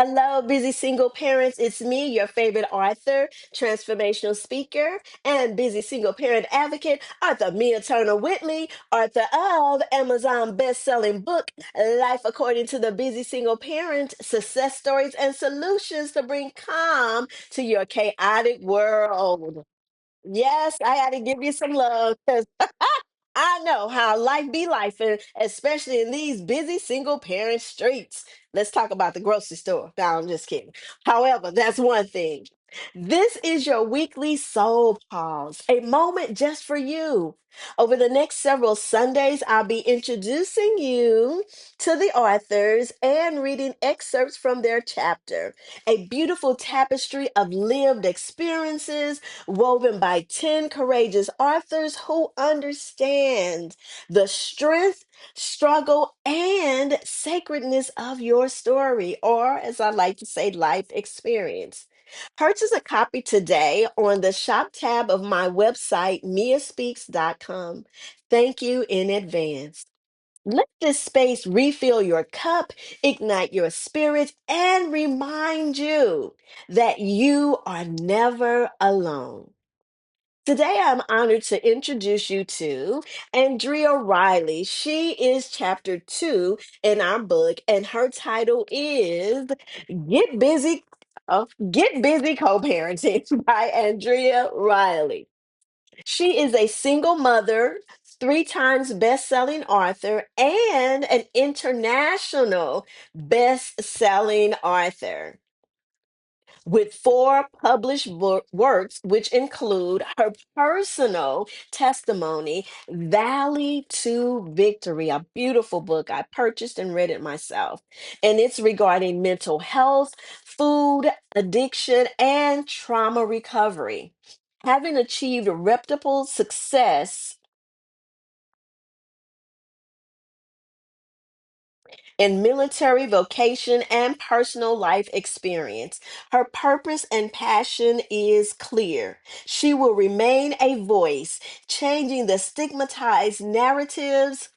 Hello, busy single parents. It's me, your favorite author, transformational speaker, and busy single parent advocate, Arthur Mia Turner Whitley, author of Amazon best-selling book, Life According to the Busy Single Parent, Success Stories and Solutions to Bring Calm to Your Chaotic World. Yes, I had to give you some love because I know how life be life, and especially in these busy single parent streets. Let's talk about the grocery store. No, I'm just kidding. However, that's one thing. This is your weekly soul pause, a moment just for you. Over the next several Sundays, I'll be introducing you to the authors and reading excerpts from their chapter, a beautiful tapestry of lived experiences woven by 10 courageous authors who understand the strength, struggle, and sacredness of your story, or as I like to say, life experience. Purchase a copy today on the shop tab of my website, miaspeaks.com. Thank you in advance. Let this space refill your cup, ignite your spirit, and remind you that you are never alone. Today, I'm honored to introduce you to Andrea Riley. She is chapter 2 in our book, and her title is Get Busy, Get Busy Co-Parenting by Andrea Riley. She is a single mother, three times best-selling author, and an international best-selling author with four published works, which include her personal testimony, Valley to Victory, a beautiful book. I purchased and read it myself. And it's regarding mental health, food addiction, and trauma recovery. Having achieved reputable success in military vocation and personal life experience. Her purpose and passion is clear. She will remain a voice, changing the stigmatized narratives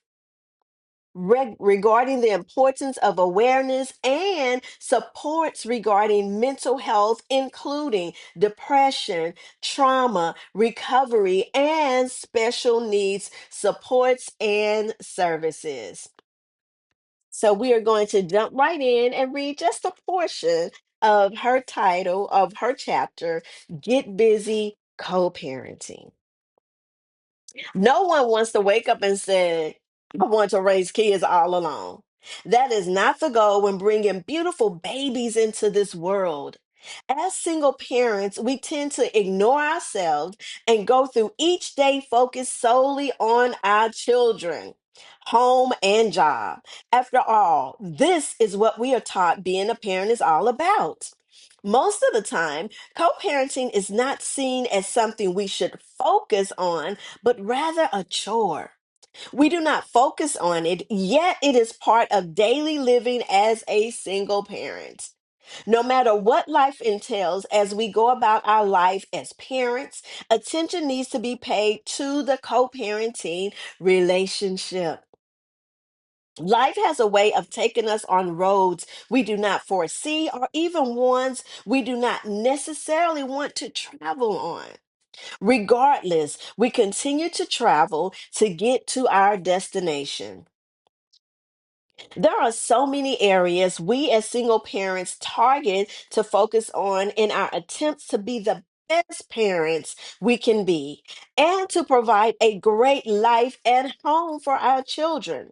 regarding the importance of awareness and supports regarding mental health, including depression, trauma, recovery, and special needs supports and services. So we are going to jump right in and read just a portion of her title of her chapter, Get Busy Co-Parenting. No one wants to wake up and say, I want to raise kids all alone. That is not the goal when bringing beautiful babies into this world. As single parents, we tend to ignore ourselves and go through each day focused solely on our children, home, and job. After all, this is what we are taught being a parent is all about. Most of the time, co parenting is not seen as something we should focus on, but rather a chore. We do not focus on it, yet it is part of daily living as a single parent. No matter what life entails as we go about our life as parents, attention needs to be paid to the co parenting relationship. Life has a way of taking us on roads we do not foresee or even ones we do not necessarily want to travel on. Regardless, we continue to travel to get to our destination. There are so many areas we as single parents target to focus on in our attempts to be the best parents we can be and to provide a great life and home for our children.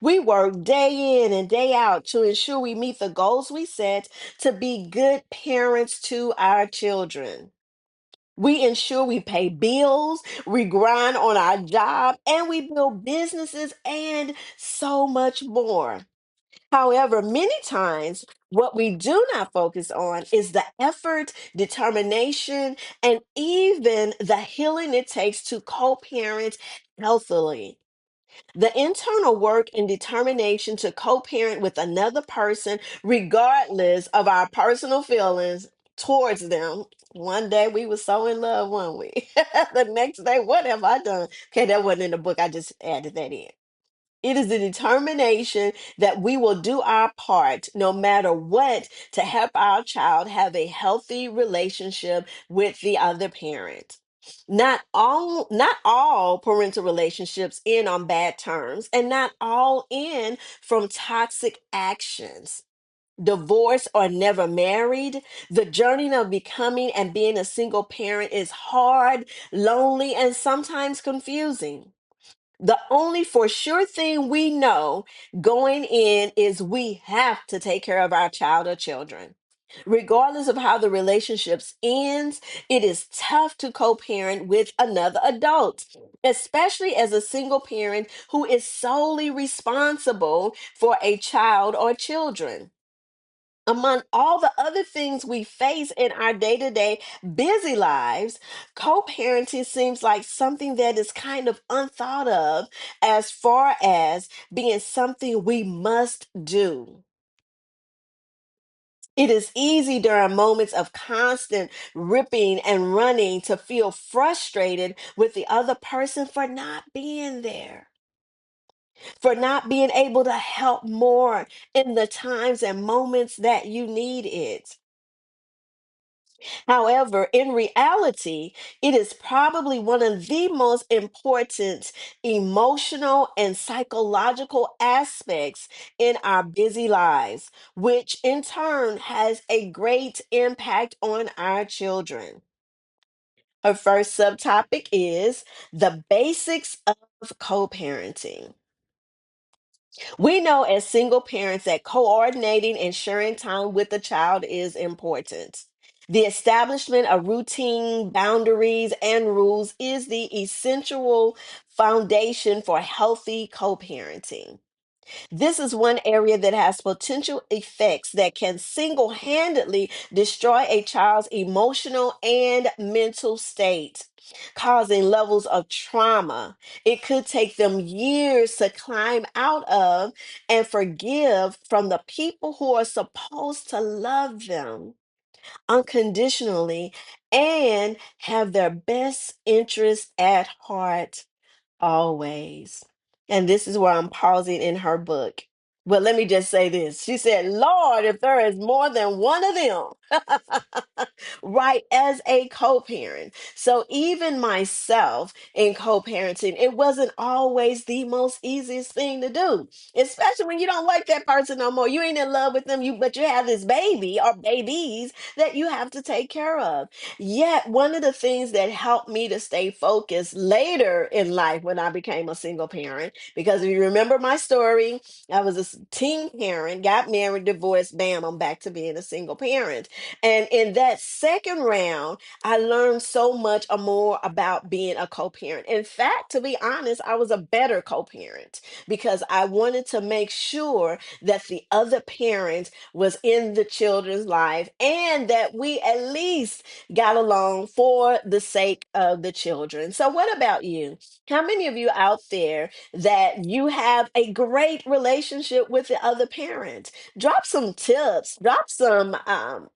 We work day in and day out to ensure we meet the goals we set to be good parents to our children. We ensure we pay bills, we grind on our job, and we build businesses and so much more. However, many times what we do not focus on is the effort, determination, and even the healing it takes to co parent healthily. The internal work and determination to co parent with another person, regardless of our personal feelings towards them. One day we were so in love, weren't we? The next day, what have I done? Okay, that wasn't in the book. I just added that in. It is the determination that we will do our part no matter what to help our child have a healthy relationship with the other parent. Not all parental relationships end on bad terms, and not all end from toxic actions. Divorced or never married, the journey of becoming and being a single parent is hard, lonely, and sometimes confusing. The only for sure thing we know going in is we have to take care of our child or children. Regardless of how the relationships ends, it is tough to co-parent with another adult, especially as a single parent who is solely responsible for a child or children. Among all the other things we face in our day to day busy lives, co parenting seems like something that is kind of unthought of as far as being something we must do. It is easy during moments of constant ripping and running to feel frustrated with the other person for not being there, for not being able to help more in the times and moments that you need it. However, in reality, it is probably one of the most important emotional and psychological aspects in our busy lives, which in turn has a great impact on our children. Her first subtopic is the basics of co parenting. We know as single parents that coordinating and sharing time with the child is important. The establishment of routine, boundaries, and rules is the essential foundation for healthy co parenting. This is one area that has potential effects that can single handedly destroy a child's emotional and mental state, causing levels of trauma. It could take them years to climb out of and forgive from the people who are supposed to love them unconditionally and have their best interests at heart always. And this is where I'm pausing in her book. But let me just say this. She said, Lord, if there is more than one of them, right, as a co parent. So even myself in co parenting, it wasn't always the most easiest thing to do, especially when you don't like that person no more. You ain't in love with them, but you have this baby or babies that you have to take care of. Yet, one of the things that helped me to stay focused later in life when I became a single parent, because if you remember my story, I was a teen parent, got married, divorced, bam, I'm back to being a single parent. And in that second round, I learned so much more about being a co parent. In fact, to be honest, I was a better co parent because I wanted to make sure that the other parent was in the children's life and that we at least got along for the sake of the children. So, what about you? How many of you out there that you have a great relationship with the other parent? Drop some tips, drop some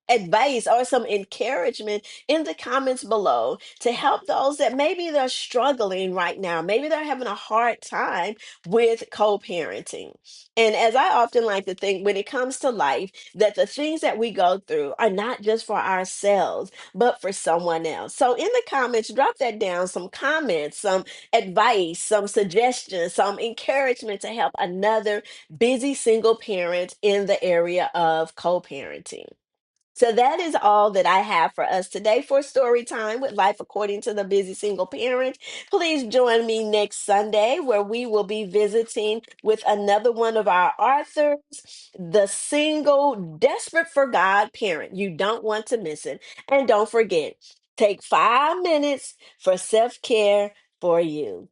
advice or some encouragement in the comments below to help those that maybe they're struggling right now. Maybe they're having a hard time with co parenting. And as I often like to think, when it comes to life, that the things that we go through are not just for ourselves but for someone else. So in the comments, drop that down, some comments, some advice, some suggestions, some encouragement to help another busy single parent in the area of co-parenting. So that is all that I have for us today for story time with Life According to the Busy Single Parent. Please join me next Sunday where we will be visiting with another one of our authors, the single desperate for God parent. You don't want to miss it. And don't forget, take 5 minutes for self-care for you.